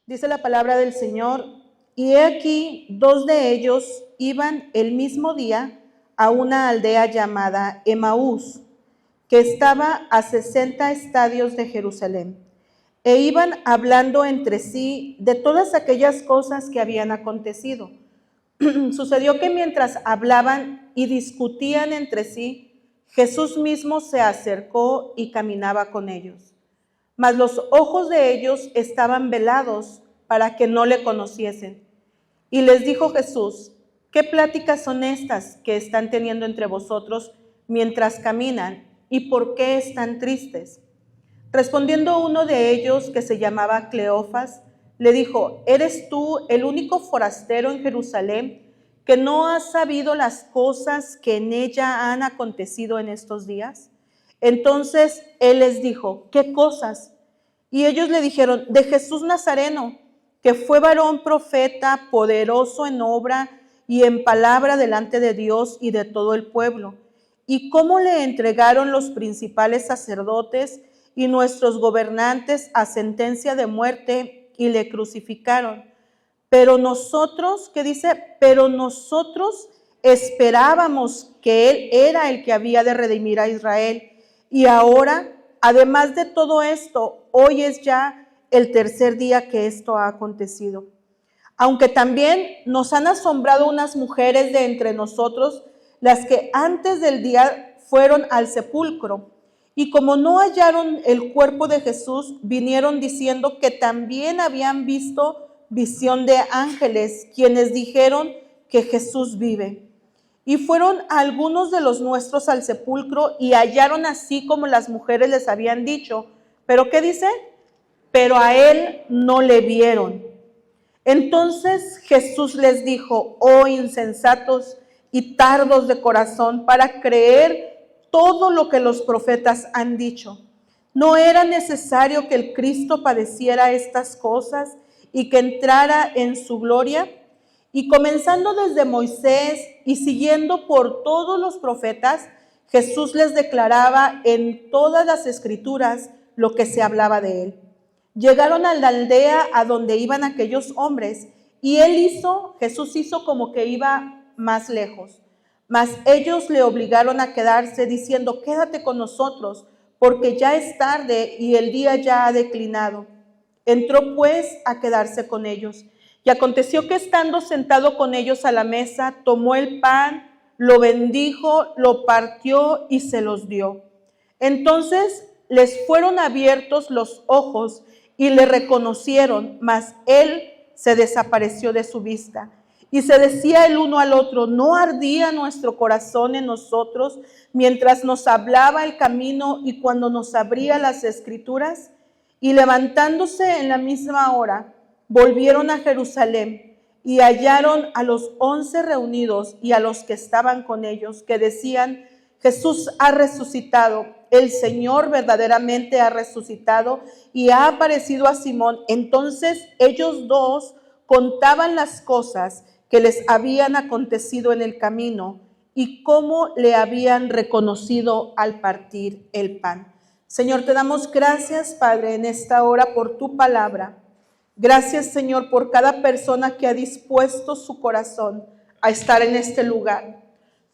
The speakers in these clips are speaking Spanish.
Dice la palabra del Señor, y he aquí, dos de ellos iban el mismo día a una aldea llamada Emaús, que estaba a 60 estadios de Jerusalén, e iban hablando entre sí de todas aquellas cosas que habían acontecido. Sucedió que mientras hablaban y discutían entre sí, Jesús mismo se acercó y caminaba con ellos. Mas los ojos de ellos estaban velados para que no le conociesen. Y les dijo Jesús, ¿qué pláticas son estas que están teniendo entre vosotros mientras caminan? ¿Y por qué están tristes? Respondiendo uno de ellos, que se llamaba Cleofas, le dijo, ¿eres tú el único forastero en Jerusalén que no has sabido las cosas que en ella han acontecido en estos días? Entonces él les dijo, ¿qué cosas? Y ellos le dijeron, de Jesús Nazareno, que fue varón profeta, poderoso en obra y en palabra delante de Dios y de todo el pueblo, y cómo le entregaron los principales sacerdotes y nuestros gobernantes a sentencia de muerte y le crucificaron. Pero nosotros, ¿qué dice? Pero nosotros esperábamos que Él era el que había de redimir a Israel. Y ahora, además de todo esto, hoy es ya el tercer día que esto ha acontecido. Aunque también nos han asombrado unas mujeres de entre nosotros, las que antes del día fueron al sepulcro, y como no hallaron el cuerpo de Jesús, vinieron diciendo que también habían visto visión de ángeles, quienes dijeron que Jesús vive. Y fueron algunos de los nuestros al sepulcro y hallaron así como las mujeres les habían dicho. ¿Pero qué dice? Pero a él no le vieron. Entonces Jesús les dijo, oh insensatos y tardos de corazón para creer todo lo que los profetas han dicho. ¿No era necesario que el Cristo padeciera estas cosas y que entrara en su gloria? Y comenzando desde Moisés y siguiendo por todos los profetas, Jesús les declaraba en todas las escrituras lo que se hablaba de él. Llegaron a la aldea a donde iban aquellos hombres, y Jesús hizo como que iba más lejos. Mas ellos le obligaron a quedarse, diciendo, quédate con nosotros, porque ya es tarde y el día ya ha declinado. Entró pues a quedarse con ellos. Y aconteció que estando sentado con ellos a la mesa, tomó el pan, lo bendijo, lo partió y se los dio. Entonces les fueron abiertos los ojos y le reconocieron, mas él se desapareció de su vista. Y se decía el uno al otro, ¿no ardía nuestro corazón en nosotros mientras nos hablaba el camino y cuando nos abría las escrituras? Y levantándose en la misma hora, volvieron a Jerusalén y hallaron a los 11 reunidos y a los que estaban con ellos, que decían, Jesús ha resucitado, el Señor verdaderamente ha resucitado y ha aparecido a Simón. Entonces ellos dos contaban las cosas que les habían acontecido en el camino y cómo le habían reconocido al partir el pan. Señor, te damos gracias, Padre, en esta hora por tu palabra. Gracias, Señor, por cada persona que ha dispuesto su corazón a estar en este lugar.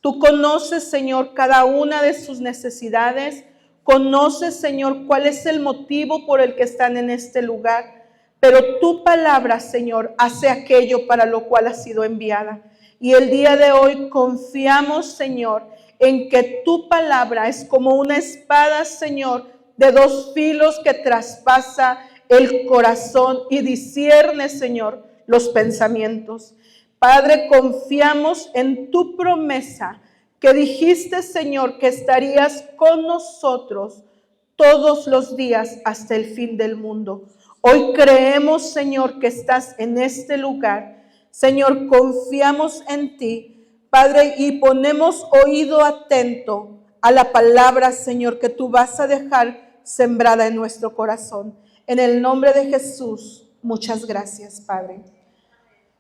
Tú conoces, Señor, cada una de sus necesidades. Conoces, Señor, cuál es el motivo por el que están en este lugar. Pero tu palabra, Señor, hace aquello para lo cual ha sido enviada. Y el día de hoy confiamos, Señor, en que tu palabra es como una espada, Señor, de dos filos que traspasa el corazón y discierne, Señor, los pensamientos. Padre, confiamos en tu promesa que dijiste, Señor, que estarías con nosotros todos los días hasta el fin del mundo. Hoy creemos, Señor, que estás en este lugar. Señor, confiamos en ti, Padre, y ponemos oído atento a la palabra, Señor, que tú vas a dejar sembrada en nuestro corazón. En el nombre de Jesús, muchas gracias, Padre.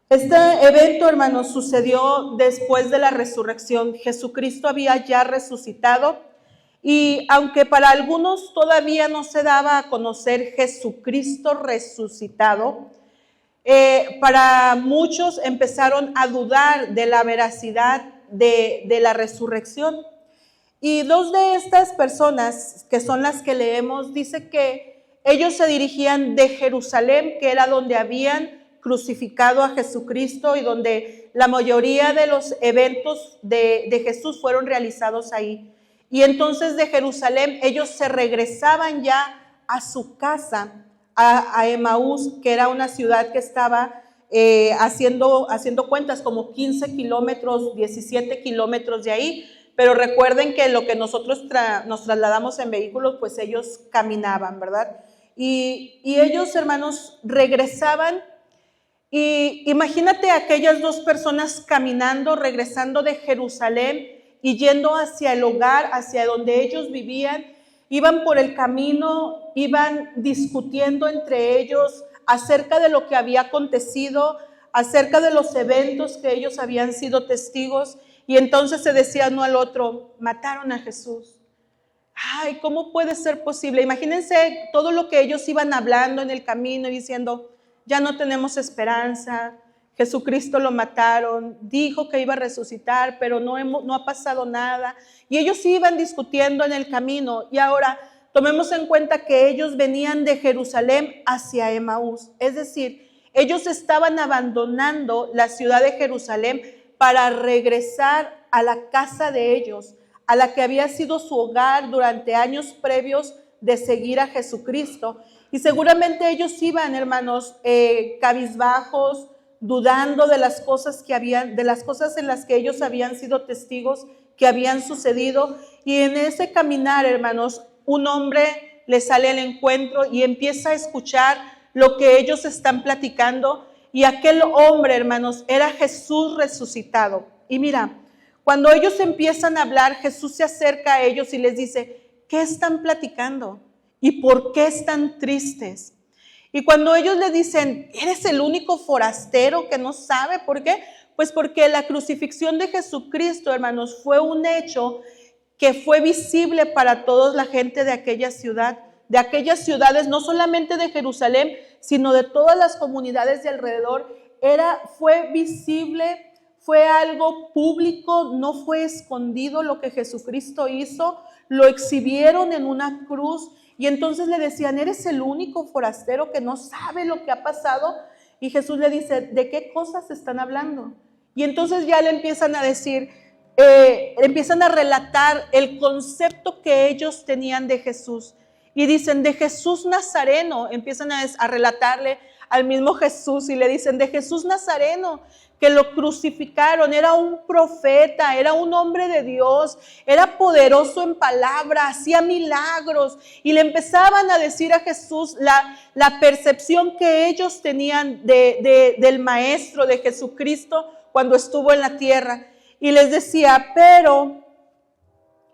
Este evento, hermanos, sucedió después de la resurrección. Jesucristo había ya resucitado y aunque para algunos todavía no se daba a conocer Jesucristo resucitado, para muchos empezaron a dudar de la veracidad de la resurrección. Y dos de estas personas, que son las que leemos, dice que ellos se dirigían de Jerusalén, que era donde habían crucificado a Jesucristo y donde la mayoría de los eventos de Jesús fueron realizados ahí. Y entonces de Jerusalén ellos se regresaban ya a su casa, a Emaús, que era una ciudad que estaba haciendo cuentas como 15 kilómetros, 17 kilómetros de ahí. Pero recuerden que lo que nosotros nos trasladamos en vehículos, pues ellos caminaban, ¿verdad? Y ellos, hermanos, regresaban. Y imagínate aquellas dos personas caminando, regresando de Jerusalén y yendo hacia el hogar, hacia donde ellos vivían. Iban por el camino, iban discutiendo entre ellos acerca de lo que había acontecido, acerca de los eventos que ellos habían sido testigos. Y entonces se decía uno al otro, mataron a Jesús. Ay, ¿cómo puede ser posible? Imagínense todo lo que ellos iban hablando en el camino y diciendo, ya no tenemos esperanza, Jesucristo lo mataron, dijo que iba a resucitar, pero no ha pasado nada. Y ellos iban discutiendo en el camino. Y ahora tomemos en cuenta que ellos venían de Jerusalén hacia Emaús. Es decir, ellos estaban abandonando la ciudad de Jerusalén para regresar a la casa de ellos, a la que había sido su hogar durante años previos de seguir a Jesucristo. Y seguramente ellos iban, hermanos, cabizbajos, dudando de las cosas en las que ellos habían sido testigos, que habían sucedido. Y en ese caminar, hermanos, un hombre les sale al encuentro y empieza a escuchar lo que ellos están platicando. Y aquel hombre, hermanos, era Jesús resucitado. Y mira, cuando ellos empiezan a hablar, Jesús se acerca a ellos y les dice, ¿qué están platicando? ¿Y por qué están tristes? Y cuando ellos le dicen, ¿eres el único forastero que no sabe? ¿Por qué? Pues porque la crucifixión de Jesucristo, hermanos, fue un hecho que fue visible para toda la gente de aquella ciudad, de aquellas ciudades, no solamente de Jerusalén, sino de todas las comunidades de alrededor. Fue visible, fue algo público, no fue escondido lo que Jesucristo hizo, lo exhibieron en una cruz. Y entonces le decían, ¿eres el único forastero que no sabe lo que ha pasado? Y Jesús le dice, ¿de qué cosas están hablando? Y entonces ya le empiezan a decir, empiezan a relatar el concepto que ellos tenían de Jesús. Y dicen, de Jesús Nazareno, empiezan a relatarle al mismo Jesús y le dicen, de Jesús Nazareno, que lo crucificaron, era un profeta, era un hombre de Dios, era poderoso en palabra, hacía milagros. Y le empezaban a decir a Jesús la percepción que ellos tenían del Maestro, de Jesucristo, cuando estuvo en la tierra. Y les decía, pero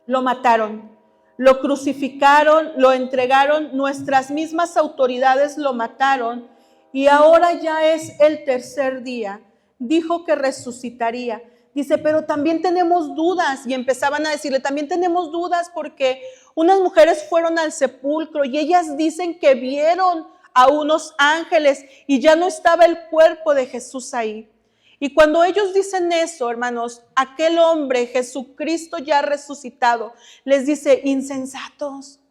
lo mataron, lo crucificaron, lo entregaron, nuestras mismas autoridades lo mataron. Y ahora ya es el tercer día. Dijo que resucitaría. Dice, pero también tenemos dudas. Y empezaban a decirle, también tenemos dudas porque unas mujeres fueron al sepulcro y ellas dicen que vieron a unos ángeles y ya no estaba el cuerpo de Jesús ahí. Y cuando ellos dicen eso, hermanos, aquel hombre, Jesucristo ya resucitado, les dice, insensatos,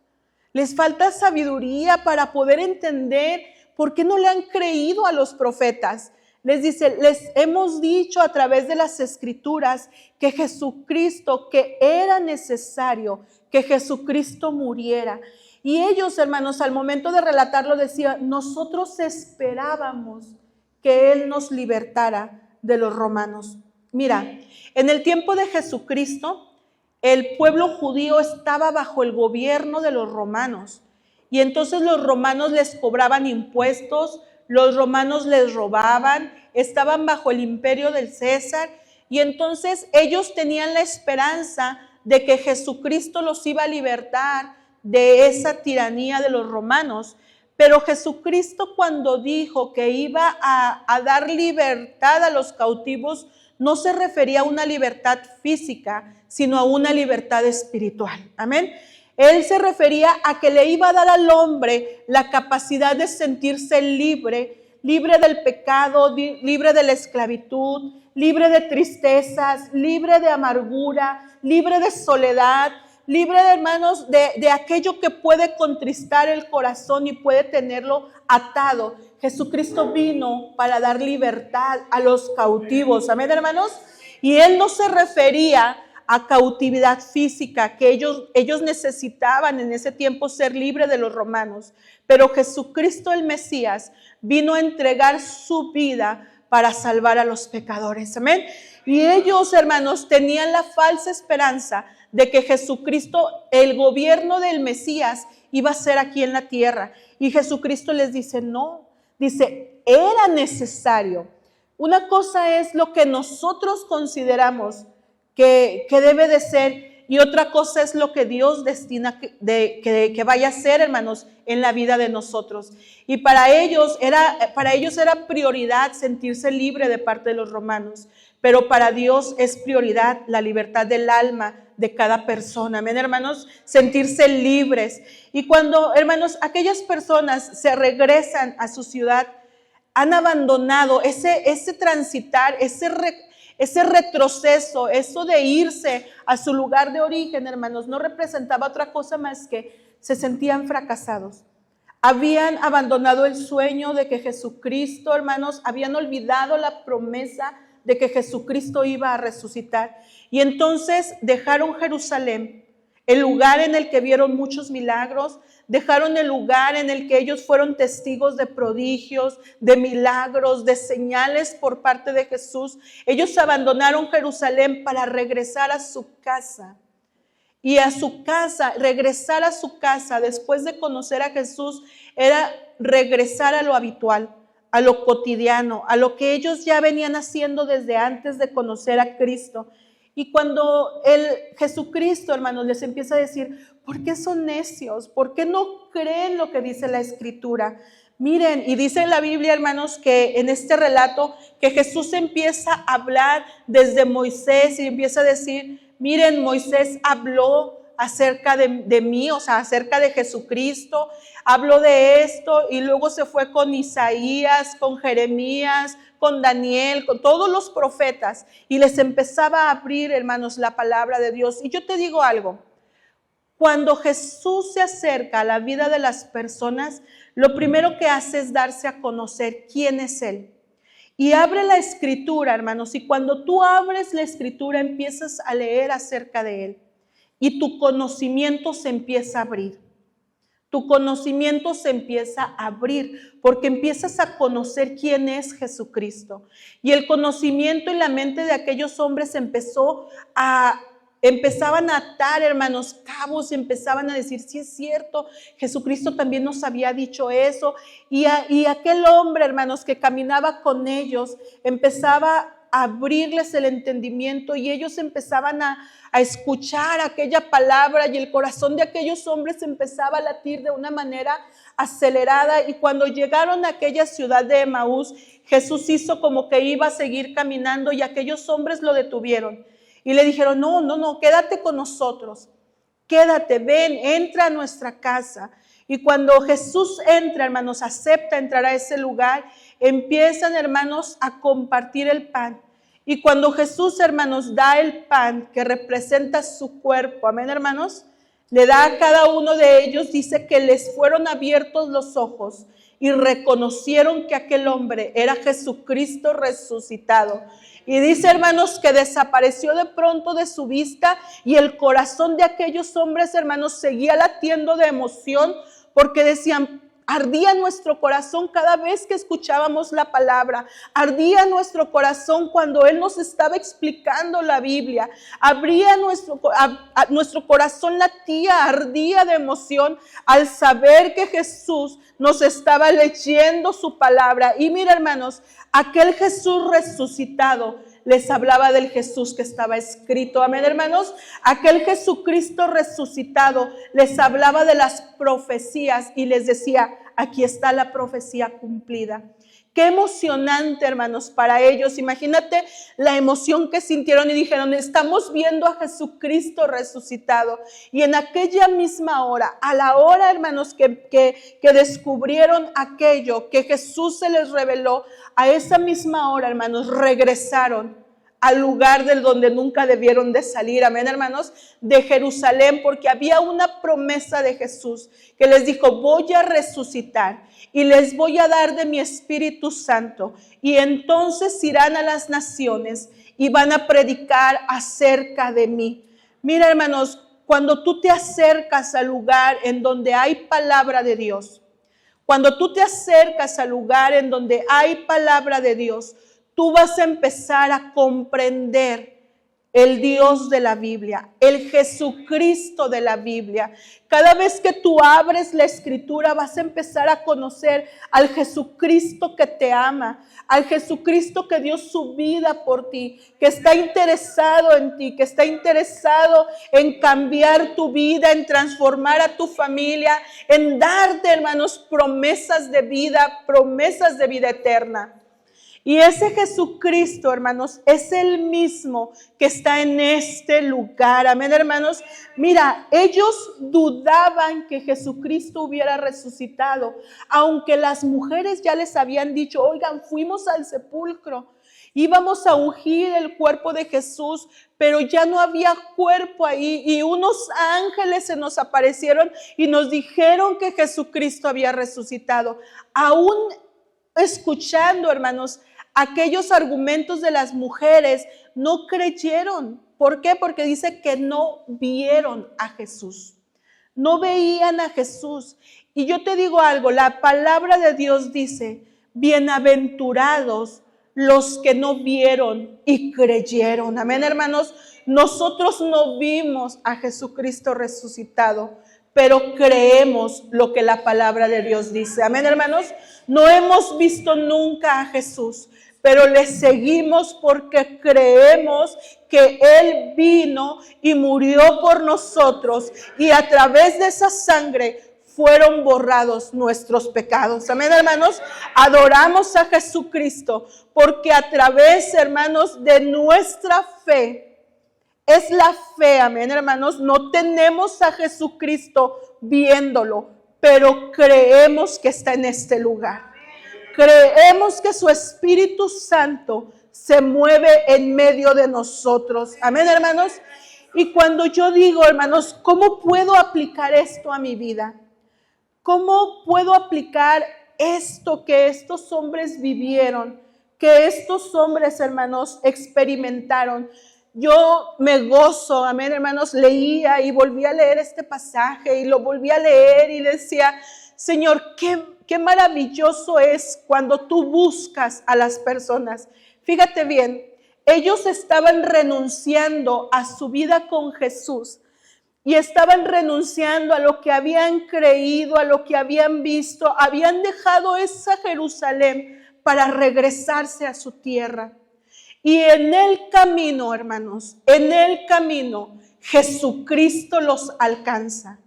les falta sabiduría para poder entender por qué no le han creído a los profetas. Les dice, les hemos dicho a través de las Escrituras que Jesucristo, que era necesario que Jesucristo muriera. Y ellos, hermanos, al momento de relatarlo decían, nosotros esperábamos que Él nos libertara de los romanos. Mira, en el tiempo de Jesucristo, el pueblo judío estaba bajo el gobierno de los romanos. Y entonces los romanos les cobraban impuestos, los romanos les robaban, estaban bajo el imperio del César. Y entonces ellos tenían la esperanza de que Jesucristo los iba a libertar de esa tiranía de los romanos. Pero Jesucristo, cuando dijo que iba a dar libertad a los cautivos, no se refería a una libertad física, sino a una libertad espiritual. Amén. Él se refería a que le iba a dar al hombre la capacidad de sentirse libre libre del pecado, libre de la esclavitud, libre de tristezas, libre de amargura, libre de soledad, libre de, hermanos, de aquello que puede contristar el corazón y puede tenerlo atado. Jesucristo vino para dar libertad a los cautivos. Amén, hermanos. Y Él no se refería a cautividad física, que ellos necesitaban en ese tiempo ser libres de los romanos. Pero Jesucristo el Mesías vino a entregar su vida para salvar a los pecadores. Amén. Y ellos, hermanos, tenían la falsa esperanza de que Jesucristo, el gobierno del Mesías, iba a ser aquí en la tierra. Y Jesucristo les dice, no, dice, era necesario. Una cosa es lo que nosotros consideramos que debe de ser, y otra cosa es lo que Dios destina que vaya a ser, hermanos, en la vida de nosotros. Y para ellos era prioridad sentirse libre de parte de los romanos, pero para Dios es prioridad la libertad del alma de cada persona. Amén, hermanos, sentirse libres. Y cuando, hermanos, aquellas personas se regresan a su ciudad, han abandonado ese transitar, ese retroceso, eso de irse a su lugar de origen, hermanos, no representaba otra cosa más que se sentían fracasados. Habían abandonado el sueño de que Jesucristo, hermanos, habían olvidado la promesa de que Jesucristo iba a resucitar. Y entonces dejaron Jerusalén, el lugar en el que vieron muchos milagros, dejaron el lugar en el que ellos fueron testigos de prodigios, de milagros, de señales por parte de Jesús. Ellos abandonaron Jerusalén para regresar a su casa. Y a su casa, regresar a su casa después de conocer a Jesús, era regresar a lo habitual, a lo cotidiano, a lo que ellos ya venían haciendo desde antes de conocer a Cristo. Y cuando Jesucristo, hermanos, les empieza a decir, ¿por qué son necios? ¿Por qué no creen lo que dice la Escritura? Miren, y dice la Biblia, hermanos, que en este relato que Jesús empieza a hablar desde Moisés y empieza a decir, miren, Moisés habló acerca de mí, o sea, acerca de Jesucristo, habló de esto y luego se fue con Isaías, con Jeremías, con Daniel, con todos los profetas y les empezaba a abrir, hermanos, la palabra de Dios. Y yo te digo algo, cuando Jesús se acerca a la vida de las personas, lo primero que hace es darse a conocer quién es Él. Y abre la Escritura, hermanos, y cuando tú abres la Escritura empiezas a leer acerca de Él y tu conocimiento se empieza a abrir. Tu conocimiento se empieza a abrir porque empiezas a conocer quién es Jesucristo. Y el conocimiento en la mente de aquellos hombres empezaban a atar, hermanos, cabos, empezaban a decir, sí es cierto, Jesucristo también nos había dicho eso. Y aquel hombre, hermanos, que caminaba con ellos, empezaba a abrirles el entendimiento y ellos empezaban a escuchar aquella palabra y el corazón de aquellos hombres empezaba a latir de una manera acelerada. Y cuando llegaron a aquella ciudad de Emaús, Jesús hizo como que iba a seguir caminando y aquellos hombres lo detuvieron. Y le dijeron, no, quédate con nosotros, quédate, ven, entra a nuestra casa. Y cuando Jesús entra, hermanos, acepta entrar a ese lugar, empiezan, hermanos, a compartir el pan. Y cuando Jesús, hermanos, da el pan que representa su cuerpo, amén, hermanos, le da a cada uno de ellos, dice que les fueron abiertos los ojos y reconocieron que aquel hombre era Jesucristo resucitado. Y dice, hermanos, que desapareció de pronto de su vista y el corazón de aquellos hombres, hermanos, seguía latiendo de emoción porque decían, ardía nuestro corazón cada vez que escuchábamos la palabra, ardía nuestro corazón cuando Él nos estaba explicando la Biblia, nuestro corazón latía, ardía de emoción al saber que Jesús nos estaba leyendo su palabra. Y mira, hermanos, aquel Jesús resucitado les hablaba del Jesús que estaba escrito. Amén, hermanos. Aquel Jesucristo resucitado les hablaba de las profecías y les decía, aquí está la profecía cumplida. Qué emocionante, hermanos, para ellos. Imagínate la emoción que sintieron y dijeron, estamos viendo a Jesucristo resucitado. Y en aquella misma hora, a la hora, hermanos, que descubrieron aquello, que Jesús se les reveló, a esa misma hora, hermanos, regresaron al lugar del donde nunca debieron de salir, amén, hermanos, de Jerusalén, porque había una promesa de Jesús que les dijo, voy a resucitar y les voy a dar de mi Espíritu Santo, y entonces irán a las naciones y van a predicar acerca de mí. Mira, hermanos, cuando tú te acercas al lugar en donde hay palabra de Dios, cuando tú te acercas al lugar en donde hay palabra de Dios, tú vas a empezar a comprender el Dios de la Biblia, el Jesucristo de la Biblia. Cada vez que tú abres la Escritura, vas a empezar a conocer al Jesucristo que te ama, al Jesucristo que dio su vida por ti, que está interesado en ti, que está interesado en cambiar tu vida, en transformar a tu familia, en darte, hermanos, promesas de vida eterna. Y ese Jesucristo, hermanos, es el mismo que está en este lugar. Amén, hermanos. Mira, ellos dudaban que Jesucristo hubiera resucitado, aunque las mujeres ya les habían dicho, oigan, fuimos al sepulcro, íbamos a ungir el cuerpo de Jesús, pero ya no había cuerpo ahí, y unos ángeles se nos aparecieron y nos dijeron que Jesucristo había resucitado. Aún escuchando, hermanos, aquellos argumentos de las mujeres, no creyeron. ¿Por qué? Porque dice que no vieron a Jesús. No veían a Jesús. Y yo te digo algo, la palabra de Dios dice, bienaventurados los que no vieron y creyeron. Amén, hermanos. Nosotros no vimos a Jesucristo resucitado, pero creemos lo que la palabra de Dios dice. Amén, hermanos. No hemos visto nunca a Jesús, pero le seguimos porque creemos que Él vino y murió por nosotros, y a través de esa sangre fueron borrados nuestros pecados. Amén, hermanos. Adoramos a Jesucristo porque a través, hermanos, de nuestra fe, es la fe, amén, hermanos. No tenemos a Jesucristo viéndolo, pero creemos que está en este lugar. Creemos que su Espíritu Santo se mueve en medio de nosotros. Amén, hermanos. Y cuando yo digo, hermanos, ¿cómo puedo aplicar esto a mi vida? ¿Cómo puedo aplicar esto que estos hombres vivieron, que estos hombres, hermanos, experimentaron? Yo me gozo, amén, hermanos, leía y volví a leer este pasaje y lo volví a leer y decía, Señor, qué maravilloso es cuando tú buscas a las personas. Fíjate bien, ellos estaban renunciando a su vida con Jesús y estaban renunciando a lo que habían creído, a lo que habían visto. Habían dejado esa Jerusalén para regresarse a su tierra. Y en el camino, hermanos, en el camino, Jesucristo los alcanza.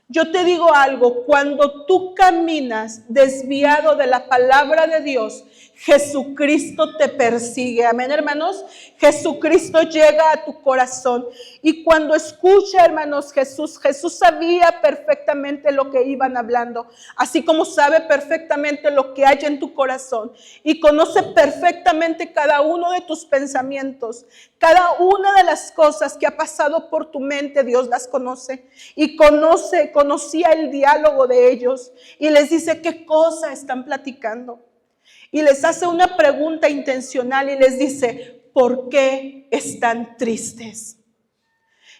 Yo te digo algo, cuando tú caminas desviado de la palabra de Dios, Jesucristo te persigue. Amén, hermanos. Jesucristo llega a tu corazón. Y cuando escucha, hermanos, Jesús sabía perfectamente lo que iban hablando, así como sabe perfectamente lo que hay en tu corazón. Y conoce perfectamente cada uno de tus pensamientos. Cada una de las cosas que ha pasado por tu mente, Dios las conoce. Y conocía el diálogo de ellos. Y les dice qué cosa están platicando. Y les hace una pregunta intencional y les dice, ¿por qué están tristes?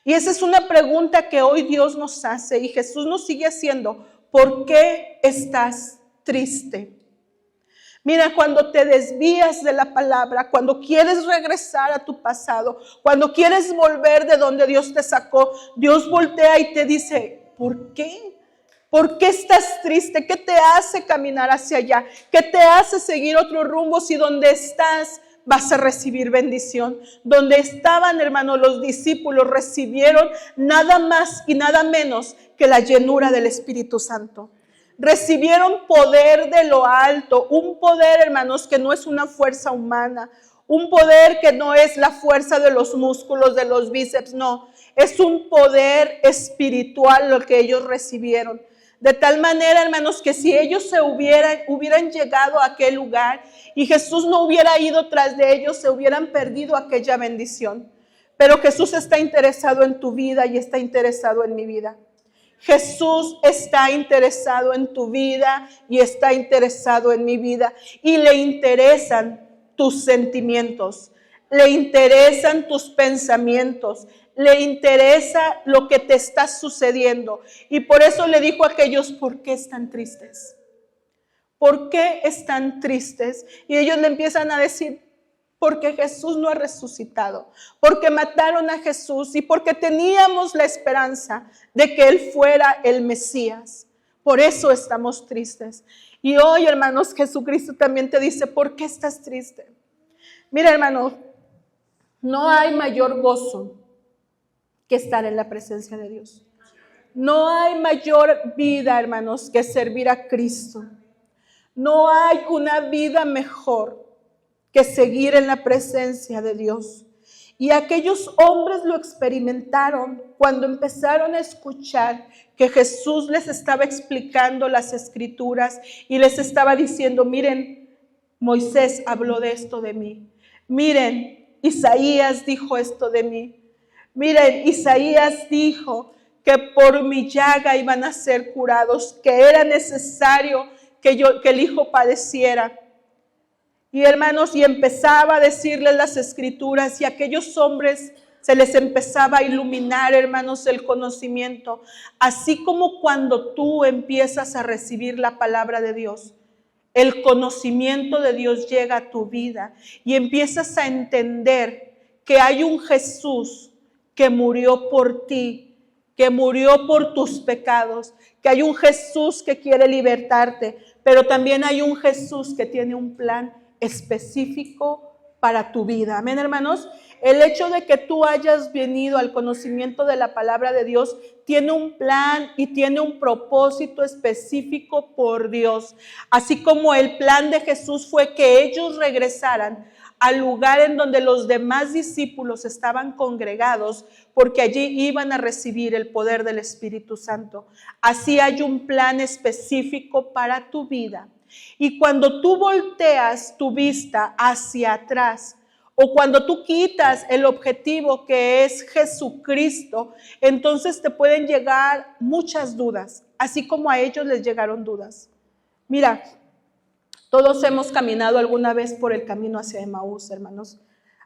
Y esa es una pregunta que hoy Dios nos hace y Jesús nos sigue haciendo. ¿Por qué estás triste? Mira, cuando te desvías de la palabra, cuando quieres regresar a tu pasado, cuando quieres volver de donde Dios te sacó, Dios voltea y te dice, ¿por qué? ¿Por qué estás triste? ¿Qué te hace caminar hacia allá? ¿Qué te hace seguir otro rumbo si donde estás vas a recibir bendición? Donde estaban, hermanos, los discípulos recibieron nada más y nada menos que la llenura del Espíritu Santo. recibieron poder de lo alto, un poder, hermanos, que no es una fuerza humana, un poder que no es la fuerza de los músculos, de los bíceps, no, es un poder espiritual lo que ellos recibieron. De tal manera, hermanos, que si ellos hubieran llegado a aquel lugar y Jesús no hubiera ido tras de ellos, se hubieran perdido aquella bendición. Pero Jesús está interesado en tu vida y está interesado en mi vida. Jesús está interesado en tu vida y está interesado en mi vida. Y le interesan tus sentimientos, le interesan tus pensamientos, le interesa lo que te está sucediendo. Y por eso le dijo a aquellos, ¿por qué están tristes? ¿Por qué están tristes? Y ellos le empiezan a decir, porque Jesús no ha resucitado, porque mataron a Jesús y porque teníamos la esperanza de que Él fuera el Mesías. Por eso estamos tristes. Y hoy, hermanos, Jesucristo también te dice, ¿por qué estás triste? Mira, hermano, no hay mayor gozo que estar en la presencia de Dios. No hay mayor vida, hermanos, que servir a Cristo. No hay una vida mejor que seguir en la presencia de Dios. Y aquellos hombres lo experimentaron cuando empezaron a escuchar que Jesús les estaba explicando las Escrituras y les estaba diciendo, miren, Moisés habló de esto de mí. Miren, Isaías dijo esto de mí. Miren, Isaías dijo que por mi llaga iban a ser curados, que era necesario que el Hijo padeciera. Y hermanos, y empezaba a decirles las Escrituras y a aquellos hombres se les empezaba a iluminar, hermanos, el conocimiento. Así como cuando tú empiezas a recibir la palabra de Dios, el conocimiento de Dios llega a tu vida y empiezas a entender que hay un Jesús que murió por ti, que murió por tus pecados, que hay un Jesús que quiere libertarte, pero también hay un Jesús que tiene un plan específico para tu vida. Amén, hermanos. El hecho de que tú hayas venido al conocimiento de la palabra de Dios tiene un plan y tiene un propósito específico por Dios. Así como el plan de Jesús fue que ellos regresaran al lugar en donde los demás discípulos estaban congregados, porque allí iban a recibir el poder del Espíritu Santo. Así hay un plan específico para tu vida. Y cuando tú volteas tu vista hacia atrás, o cuando tú quitas el objetivo que es Jesucristo, entonces te pueden llegar muchas dudas, así como a ellos les llegaron dudas. Mira, todos hemos caminado alguna vez por el camino hacia Emaús, hermanos,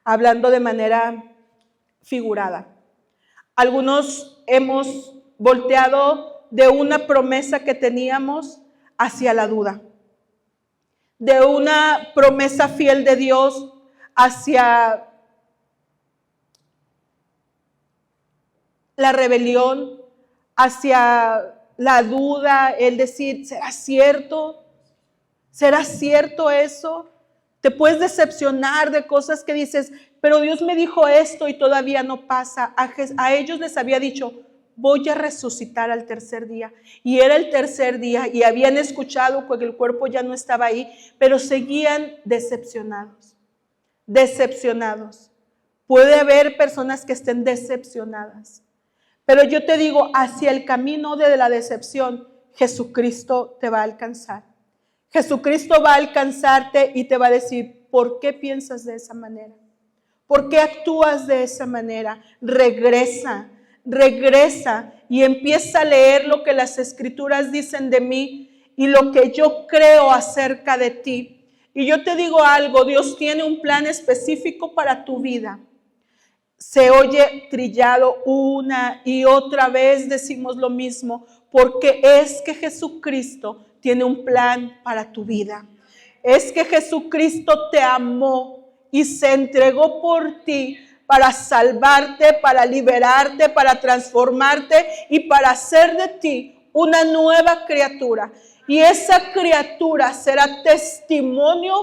hablando de manera figurada. Algunos hemos volteado de una promesa que teníamos hacia la duda, de una promesa fiel de Dios hacia la rebelión, hacia la duda, el decir, ¿será cierto? ¿Será cierto eso? Te puedes decepcionar de cosas que dices, pero Dios me dijo esto y todavía no pasa. A ellos les había dicho, voy a resucitar al tercer día. Y era el tercer día y habían escuchado porque el cuerpo ya no estaba ahí, pero seguían decepcionados. Decepcionados. Puede haber personas que estén decepcionadas. Pero yo te digo, hacia el camino de la decepción, Jesucristo te va a alcanzar. Jesucristo va a alcanzarte y te va a decir, ¿por qué piensas de esa manera? ¿Por qué actúas de esa manera? Regresa y empieza a leer lo que las Escrituras dicen de mí y lo que yo creo acerca de ti. Y yo te digo algo, Dios tiene un plan específico para tu vida. Se oye trillado una y otra vez, decimos lo mismo, porque es que Jesucristo tiene un plan para tu vida. Es que Jesucristo te amó y se entregó por ti para salvarte, para liberarte, para transformarte y para hacer de ti una nueva criatura. Y esa criatura será testimonio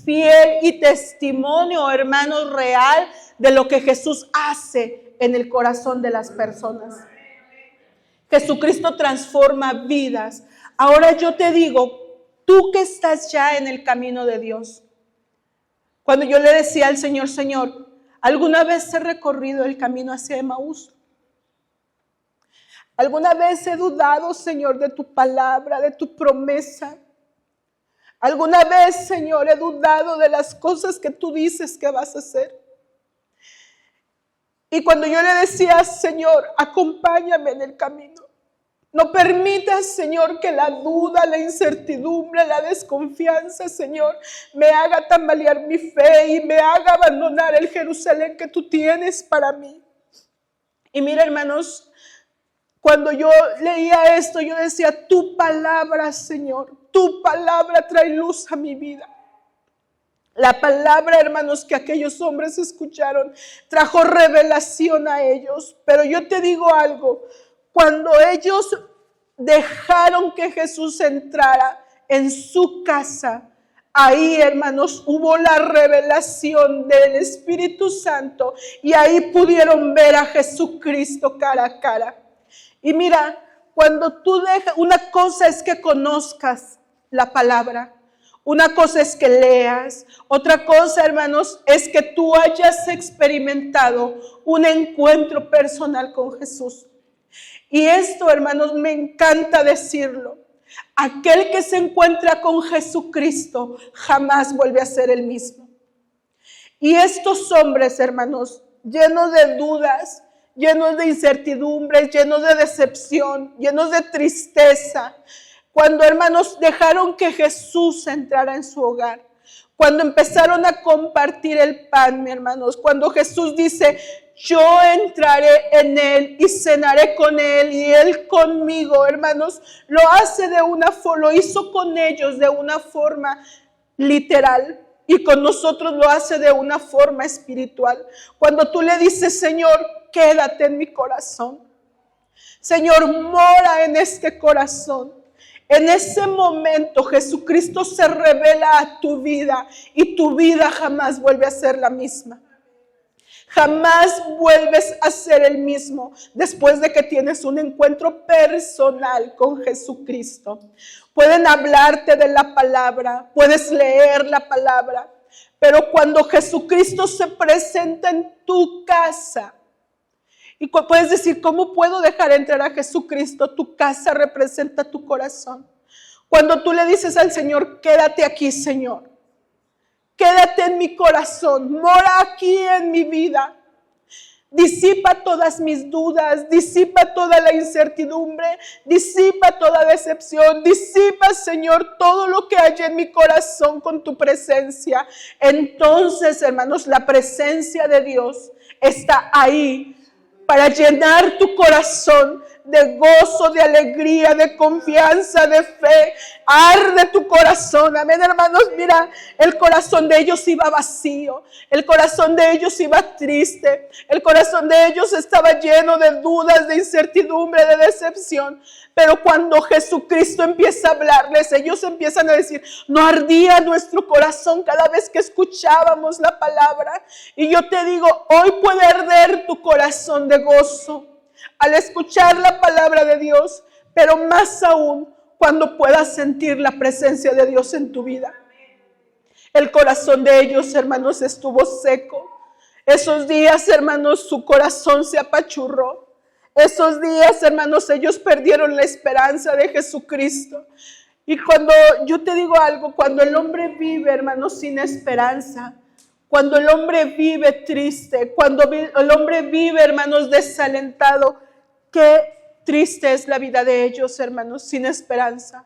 fiel y testimonio, hermanos, real de lo que Jesús hace en el corazón de las personas. Jesucristo transforma vidas. Ahora yo te digo, tú que estás ya en el camino de Dios. Cuando yo le decía al Señor, Señor, ¿alguna vez he recorrido el camino hacia Emaús? ¿Alguna vez he dudado, Señor, de tu palabra, de tu promesa? ¿Alguna vez, Señor, he dudado de las cosas que tú dices que vas a hacer? Y cuando yo le decía, Señor, acompáñame en el camino. No permitas, Señor, que la duda, la incertidumbre, la desconfianza, Señor, me haga tambalear mi fe y me haga abandonar el Jerusalén que tú tienes para mí. Y mira, hermanos, cuando yo leía esto, yo decía, tu palabra, Señor, tu palabra trae luz a mi vida. La palabra, hermanos, que aquellos hombres escucharon, trajo revelación a ellos. Pero yo te digo algo, cuando ellos dejaron que Jesús entrara en su casa, ahí, hermanos, hubo la revelación del Espíritu Santo y ahí pudieron ver a Jesucristo cara a cara. Y mira, cuando tú dejas, una cosa es que conozcas la palabra, una cosa es que leas, otra cosa, hermanos, es que tú hayas experimentado un encuentro personal con Jesús. Y esto, hermanos, me encanta decirlo. Aquel que se encuentra con Jesucristo jamás vuelve a ser el mismo. Y estos hombres, hermanos, llenos de dudas, llenos de incertidumbres, llenos de decepción, llenos de tristeza, cuando, hermanos, dejaron que Jesús entrara en su hogar, cuando empezaron a compartir el pan, mi hermanos, cuando Jesús dice, yo entraré en él y cenaré con él y él conmigo, hermanos, lo hizo con ellos de una forma literal y con nosotros lo hace de una forma espiritual. Cuando tú le dices, Señor, quédate en mi corazón, Señor, mora en este corazón. En ese momento Jesucristo se revela a tu vida y tu vida jamás vuelve a ser la misma. Jamás vuelves a ser el mismo después de que tienes un encuentro personal con Jesucristo. Pueden hablarte de la palabra, puedes leer la palabra, pero cuando Jesucristo se presenta en tu casa, y puedes decir, ¿cómo puedo dejar entrar a Jesucristo? Tu casa representa tu corazón. Cuando tú le dices al Señor, quédate aquí, Señor. Quédate en mi corazón, mora aquí en mi vida. Disipa todas mis dudas, disipa toda la incertidumbre, disipa toda decepción, disipa, Señor, todo lo que hay en mi corazón con tu presencia. Entonces, hermanos, la presencia de Dios está ahí para llenar tu corazón de gozo, de alegría, de confianza, de fe. Arde tu corazón, amén, hermanos. Mira, el corazón de ellos iba vacío, el corazón de ellos iba triste, el corazón de ellos estaba lleno de dudas, de incertidumbre, de decepción. Pero cuando Jesucristo empieza a hablarles, ellos empiezan a decir, no ardía nuestro corazón cada vez que escuchábamos la palabra. Y yo te digo, hoy puede arder tu corazón de gozo al escuchar la palabra de Dios, pero más aún cuando puedas sentir la presencia de Dios en tu vida. El corazón de ellos, hermanos, estuvo seco. Esos días, hermanos, su corazón se apachurró. Esos días, hermanos, ellos perdieron la esperanza de Jesucristo. Y cuando yo te digo algo, cuando el hombre vive, hermanos, sin esperanza, cuando el hombre vive triste, cuando el hombre vive, hermanos, desalentado, qué triste es la vida de ellos, hermanos, sin esperanza.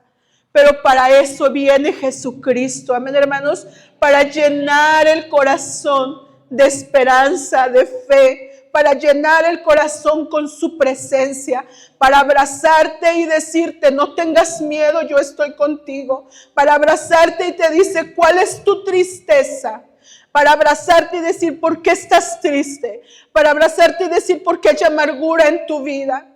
Pero para eso viene Jesucristo, amén, hermanos, para llenar el corazón de esperanza, de fe, para llenar el corazón con su presencia, para abrazarte y decirte, no tengas miedo, yo estoy contigo, para abrazarte y te dice, ¿cuál es tu tristeza? Para abrazarte y decir, ¿por qué estás triste? Para abrazarte y decir, ¿por qué hay amargura en tu vida?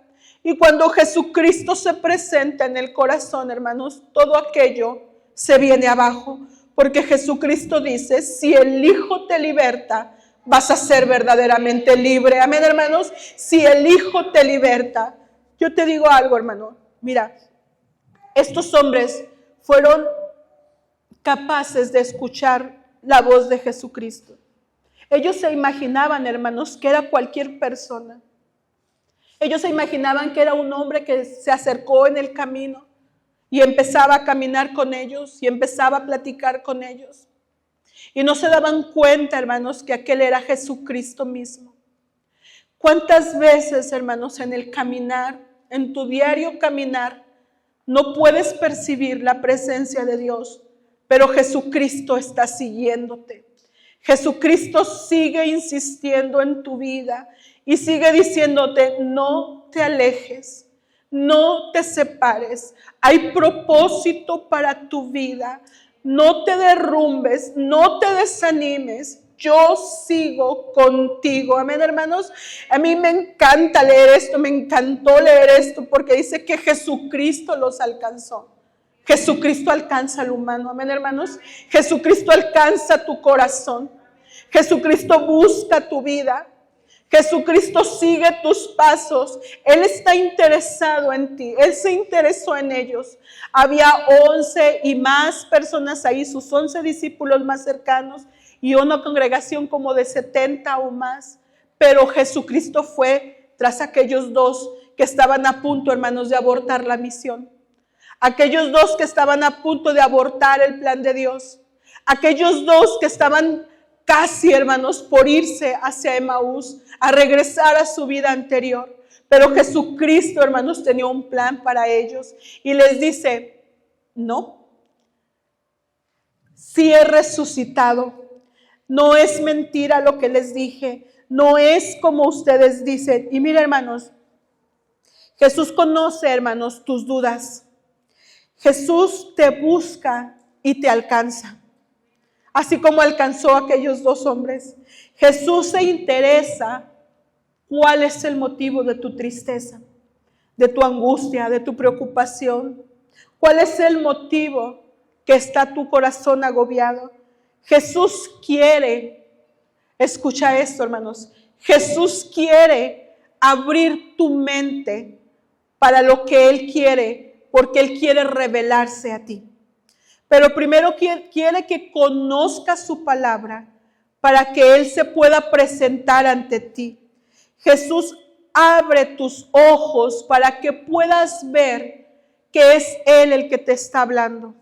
Y cuando Jesucristo se presenta en el corazón, hermanos, todo aquello se viene abajo, porque Jesucristo dice, si el Hijo te liberta, vas a ser verdaderamente libre. Amén, hermanos. Si el Hijo te liberta. Yo te digo algo, hermano. Mira, estos hombres fueron capaces de escuchar la voz de Jesucristo. Ellos se imaginaban, hermanos, que era cualquier persona. Ellos se imaginaban que era un hombre que se acercó en el camino y empezaba a caminar con ellos y empezaba a platicar con ellos. Y no se daban cuenta, hermanos, que aquel era Jesucristo mismo. ¿Cuántas veces, hermanos, en el caminar, en tu diario caminar, no puedes percibir la presencia de Dios, pero Jesucristo está siguiéndote? Jesucristo sigue insistiendo en tu vida y sigue diciéndote, no te alejes, no te separes. Hay propósito para tu vida. No te derrumbes, no te desanimes. Yo sigo contigo. Amén, hermanos. A mí me encanta leer esto, me encantó leer esto porque dice que Jesucristo los alcanzó. Jesucristo alcanza al humano. Amén, hermanos. Jesucristo alcanza tu corazón. Jesucristo busca tu vida. Jesucristo sigue tus pasos. Él está interesado en ti. Él se interesó en ellos. Había 11 y más personas ahí, sus 11 discípulos más cercanos y una congregación como de 70 o más. Pero Jesucristo fue tras aquellos dos que estaban a punto, hermanos, de abortar la misión. Aquellos dos que estaban a punto de abortar el plan de Dios. Aquellos dos que estaban casi, hermanos, por irse hacia Emaús, a regresar a su vida anterior. Pero Jesucristo, hermanos, tenía un plan para ellos. Y les dice, no, sí he resucitado. No es mentira lo que les dije. No es como ustedes dicen. Y mira, hermanos, Jesús conoce, hermanos, tus dudas. Jesús te busca y te alcanza. Así como alcanzó a aquellos dos hombres. Jesús se interesa cuál es el motivo de tu tristeza, de tu angustia, de tu preocupación. ¿Cuál es el motivo que está tu corazón agobiado? Jesús quiere, escucha esto, hermanos, Jesús quiere abrir tu mente para lo que Él quiere, porque Él quiere revelarse a ti. Pero primero quiere que conozcas su palabra para que Él se pueda presentar ante ti. Jesús abre tus ojos para que puedas ver que es Él el que te está hablando.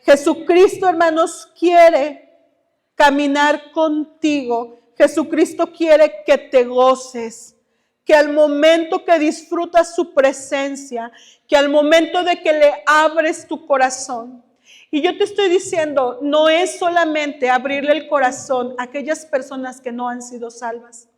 Jesucristo, hermanos, quiere caminar contigo. Jesucristo quiere que te goces, que al momento que disfrutas su presencia, que al momento de que le abres tu corazón. Y yo te estoy diciendo, no es solamente abrirle el corazón a aquellas personas que no han sido salvas,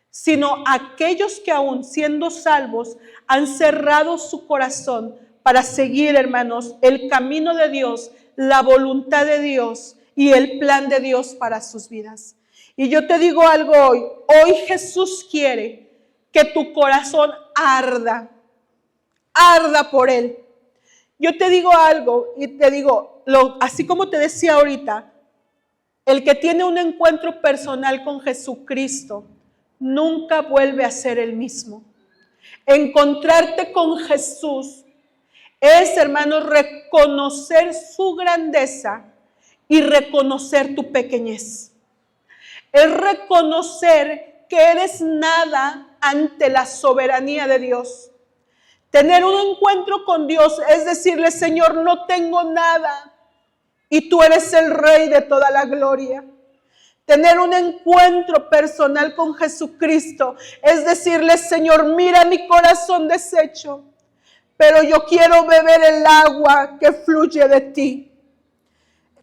sino a aquellos que aún siendo salvos han cerrado su corazón para seguir, hermanos, el camino de Dios, la voluntad de Dios y el plan de Dios para sus vidas. Y yo te digo algo hoy Jesús quiere que tu corazón arda por Él. Yo te digo algo y te digo, así como te decía ahorita, el que tiene un encuentro personal con Jesucristo nunca vuelve a ser el mismo. Encontrarte con Jesús es, hermanos, reconocer su grandeza y reconocer tu pequeñez. Es reconocer que eres nada ante la soberanía de Dios. Tener un encuentro con Dios es decirle, Señor, no tengo nada y tú eres el Rey de toda la gloria. Tener un encuentro personal con Jesucristo es decirle, Señor, mira mi corazón deshecho, pero yo quiero beber el agua que fluye de ti.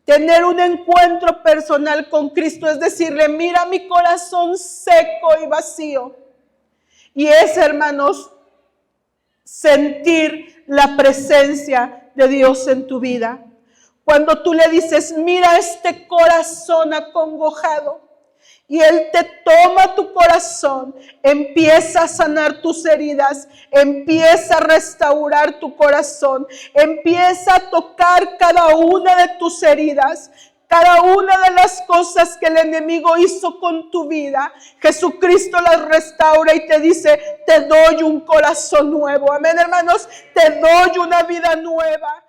Tener un encuentro personal con Cristo es decirle, mira mi corazón seco y vacío. Y es, hermanos, sentir la presencia de Dios en tu vida. Cuando tú le dices, mira este corazón acongojado, y Él te toma tu corazón, empieza a sanar tus heridas, empieza a restaurar tu corazón, empieza a tocar cada una de tus heridas. Cada una de las cosas que el enemigo hizo con tu vida, Jesucristo las restaura y te dice, te doy un corazón nuevo. Amén, hermanos, te doy una vida nueva.